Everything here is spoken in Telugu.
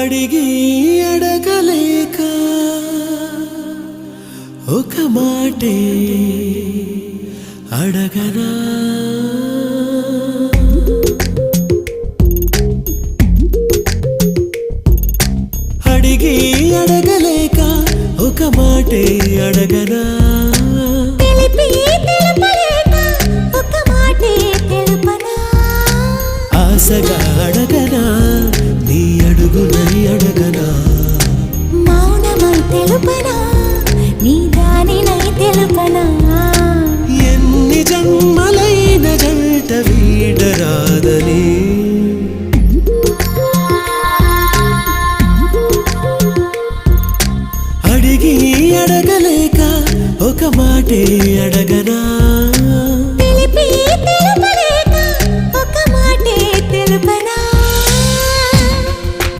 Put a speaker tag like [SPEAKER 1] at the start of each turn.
[SPEAKER 1] అడిగి అడగలేక ఒక మాటే అడగనా అడిగి అడగలేక ఒక మాటే అడగనా ఆశగా అడగనా నీ అడుగునై అడగనా
[SPEAKER 2] మౌనమై తెలుపనా నీ దానినై తెలుపనా
[SPEAKER 1] ఎన్ని జన్మలైన జంట వీడరాదని అడిగి అడగలేక ఒక మాటే అడగ